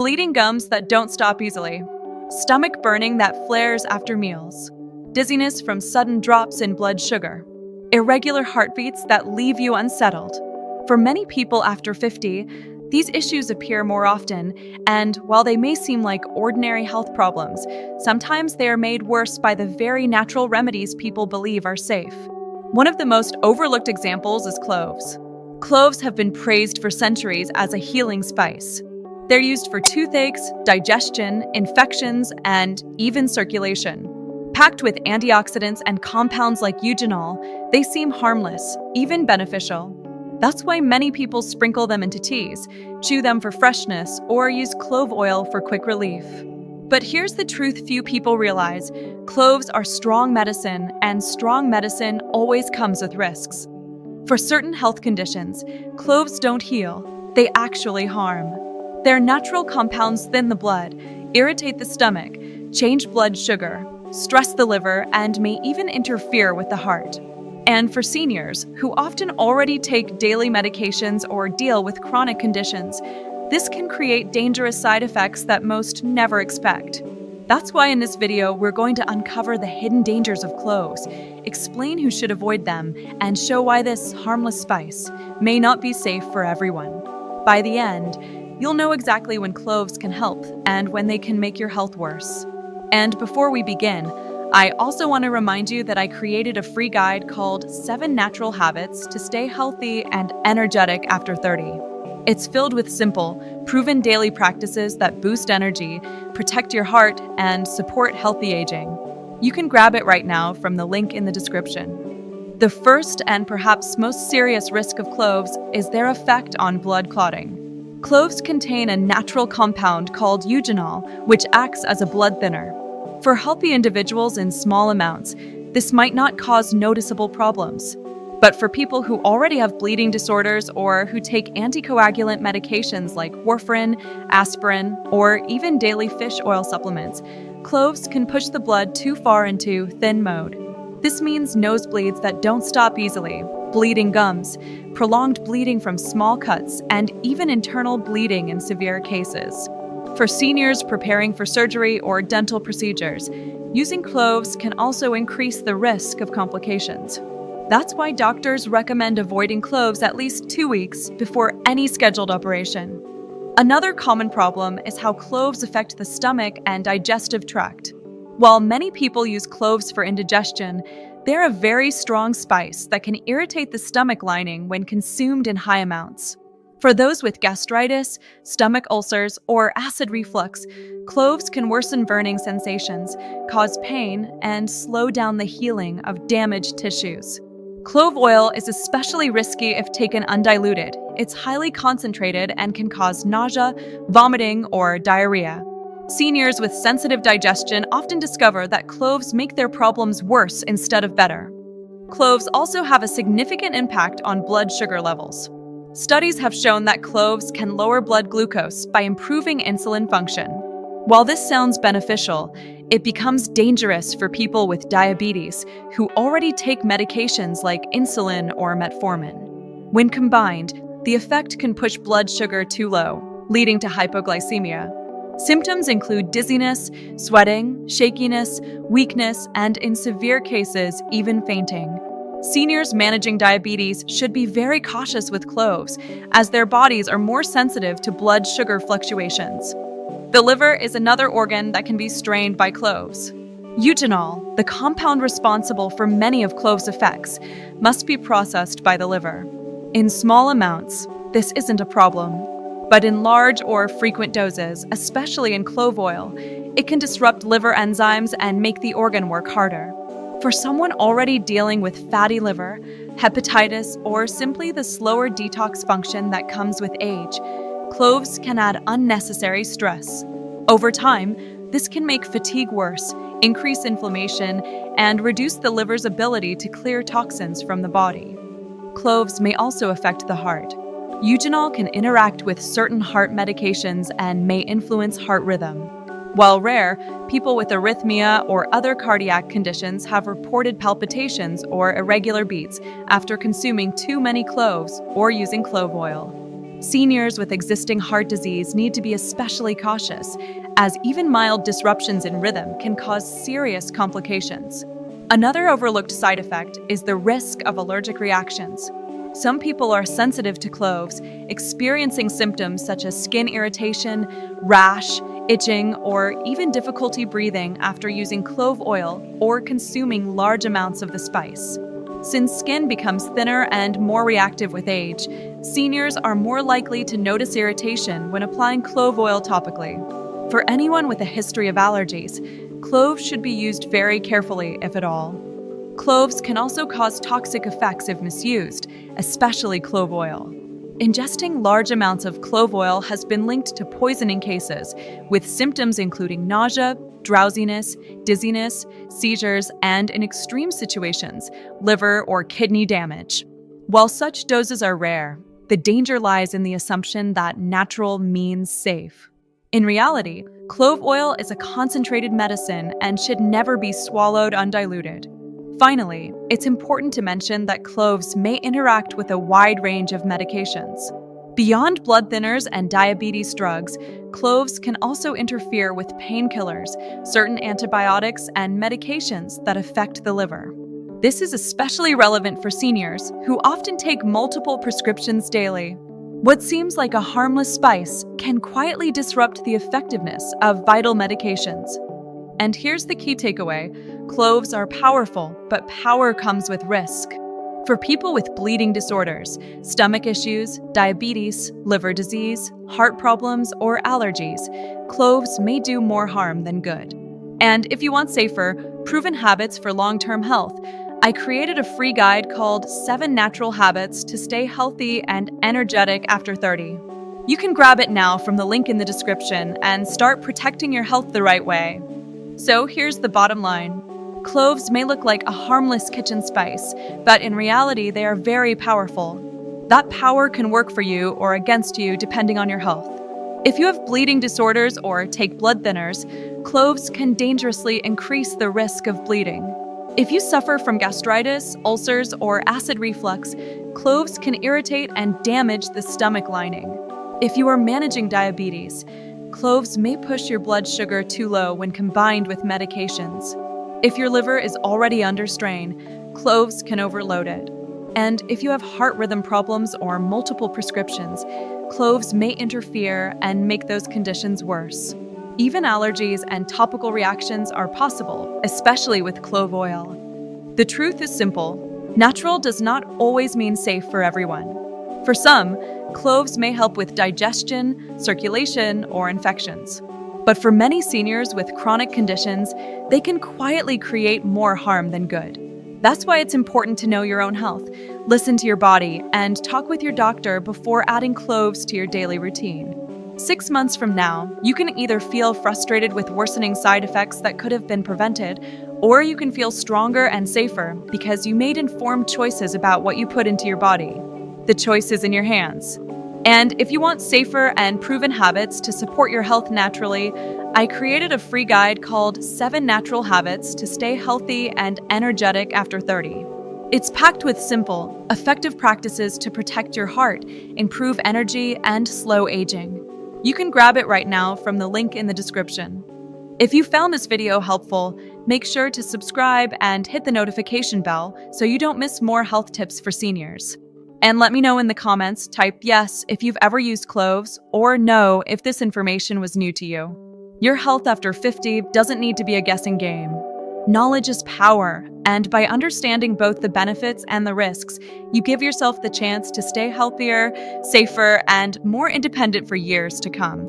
bleeding gums that don't stop easily, stomach burning that flares after meals, dizziness from sudden drops in blood sugar, irregular heartbeats that leave you unsettled. For many people after 50, these issues appear more often, and while they may seem like ordinary health problems, sometimes they are made worse by the very natural remedies people believe are safe. One of the most overlooked examples is cloves. Cloves have been praised for centuries as a healing spice. They're used for toothaches, digestion, infections, and even circulation. Packed with antioxidants and compounds like eugenol, they seem harmless, even beneficial. That's why many people sprinkle them into teas, chew them for freshness, or use clove oil for quick relief. But here's the truth few people realize: cloves are strong medicine, and strong medicine always comes with risks. For certain health conditions, cloves don't heal, they actually harm. Their natural compounds thin the blood, irritate the stomach, change blood sugar, stress the liver, and may even interfere with the heart. And for seniors, who often already take daily medications or deal with chronic conditions, this can create dangerous side effects that most never expect. That's why in this video, we're going to uncover the hidden dangers of cloves, explain who should avoid them, and show why this harmless spice may not be safe for everyone. By the end, you'll know exactly when cloves can help and when they can make your health worse. And before we begin, I also want to remind you that I created a free guide called 7 Natural Habits to Stay Healthy and Energetic After 30. It's filled with simple, proven daily practices that boost energy, protect your heart, and support healthy aging. You can grab it right now from the link in the description. The first and perhaps most serious risk of cloves is their effect on blood clotting. Cloves contain a natural compound called eugenol, which acts as a blood thinner. For healthy individuals in small amounts, this might not cause noticeable problems. But for people who already have bleeding disorders or who take anticoagulant medications like warfarin, aspirin, or even daily fish oil supplements, cloves can push the blood too far into thin mode. This means nosebleeds that don't stop easily, bleeding gums, prolonged bleeding from small cuts, and even internal bleeding in severe cases. For seniors preparing for surgery or dental procedures, using cloves can also increase the risk of complications. That's why doctors recommend avoiding cloves at least 2 weeks before any scheduled operation. Another common problem is how cloves affect the stomach and digestive tract. While many people use cloves for indigestion, they're a very strong spice that can irritate the stomach lining when consumed in high amounts. For those with gastritis, stomach ulcers, or acid reflux, cloves can worsen burning sensations, cause pain, and slow down the healing of damaged tissues. Clove oil is especially risky if taken undiluted. It's highly concentrated and can cause nausea, vomiting, or diarrhea. Seniors with sensitive digestion often discover that cloves make their problems worse instead of better. Cloves also have a significant impact on blood sugar levels. Studies have shown that cloves can lower blood glucose by improving insulin function. While this sounds beneficial, it becomes dangerous for people with diabetes who already take medications like insulin or metformin. When combined, the effect can push blood sugar too low, leading to hypoglycemia. Symptoms include dizziness, sweating, shakiness, weakness, and in severe cases, even fainting. Seniors managing diabetes should be very cautious with cloves, as their bodies are more sensitive to blood sugar fluctuations. The liver is another organ that can be strained by cloves. Eugenol, the compound responsible for many of cloves' effects, must be processed by the liver. In small amounts, this isn't a problem. But in large or frequent doses, especially in clove oil, it can disrupt liver enzymes and make the organ work harder. For someone already dealing with fatty liver, hepatitis, or simply the slower detox function that comes with age, cloves can add unnecessary stress. Over time, this can make fatigue worse, increase inflammation, and reduce the liver's ability to clear toxins from the body. Cloves may also affect the heart. Eugenol can interact with certain heart medications and may influence heart rhythm. While rare, people with arrhythmia or other cardiac conditions have reported palpitations or irregular beats after consuming too many cloves or using clove oil. Seniors with existing heart disease need to be especially cautious, as even mild disruptions in rhythm can cause serious complications. Another overlooked side effect is the risk of allergic reactions. Some people are sensitive to cloves, experiencing symptoms such as skin irritation, rash, itching, or even difficulty breathing after using clove oil or consuming large amounts of the spice. Since skin becomes thinner and more reactive with age, seniors are more likely to notice irritation when applying clove oil topically. For anyone with a history of allergies, cloves should be used very carefully, if at all. Cloves can also cause toxic effects if misused, especially clove oil. Ingesting large amounts of clove oil has been linked to poisoning cases, with symptoms including nausea, drowsiness, dizziness, seizures, and in extreme situations, liver or kidney damage. While such doses are rare, the danger lies in the assumption that natural means safe. In reality, clove oil is a concentrated medicine and should never be swallowed undiluted. Finally, it's important to mention that cloves may interact with a wide range of medications. Beyond blood thinners and diabetes drugs, cloves can also interfere with painkillers, certain antibiotics, and medications that affect the liver. This is especially relevant for seniors who often take multiple prescriptions daily. What seems like a harmless spice can quietly disrupt the effectiveness of vital medications. And here's the key takeaway: cloves are powerful, but power comes with risk. For people with bleeding disorders, stomach issues, diabetes, liver disease, heart problems, or allergies, cloves may do more harm than good. And if you want safer, proven habits for long-term health, I created a free guide called 7 Natural Habits to Stay Healthy and Energetic After 30. You can grab it now from the link in the description and start protecting your health the right way. So here's the bottom line. Cloves may look like a harmless kitchen spice, but in reality, they are very powerful. That power can work for you or against you depending on your health. If you have bleeding disorders or take blood thinners, cloves can dangerously increase the risk of bleeding. If you suffer from gastritis, ulcers, or acid reflux, cloves can irritate and damage the stomach lining. If you are managing diabetes, cloves may push your blood sugar too low when combined with medications. If your liver is already under strain, cloves can overload it. And if you have heart rhythm problems or multiple prescriptions, cloves may interfere and make those conditions worse. Even allergies and topical reactions are possible, especially with clove oil. The truth is simple: natural does not always mean safe for everyone. For some, cloves may help with digestion, circulation, or infections. But for many seniors with chronic conditions, they can quietly create more harm than good. That's why it's important to know your own health, listen to your body, and talk with your doctor before adding cloves to your daily routine. 6 months from now, you can either feel frustrated with worsening side effects that could have been prevented, or you can feel stronger and safer because you made informed choices about what you put into your body. The choice is in your hands. And if you want safer and proven habits to support your health naturally, I created a free guide called 7 Natural Habits to Stay Healthy and Energetic After 30. It's packed with simple, effective practices to protect your heart, improve energy, and slow aging. You can grab it right now from the link in the description. If you found this video helpful, make sure to subscribe and hit the notification bell so you don't miss more health tips for seniors. And let me know in the comments, type yes if you've ever used cloves, or no if this information was new to you. Your health after 50 doesn't need to be a guessing game. Knowledge is power, and by understanding both the benefits and the risks, you give yourself the chance to stay healthier, safer, and more independent for years to come.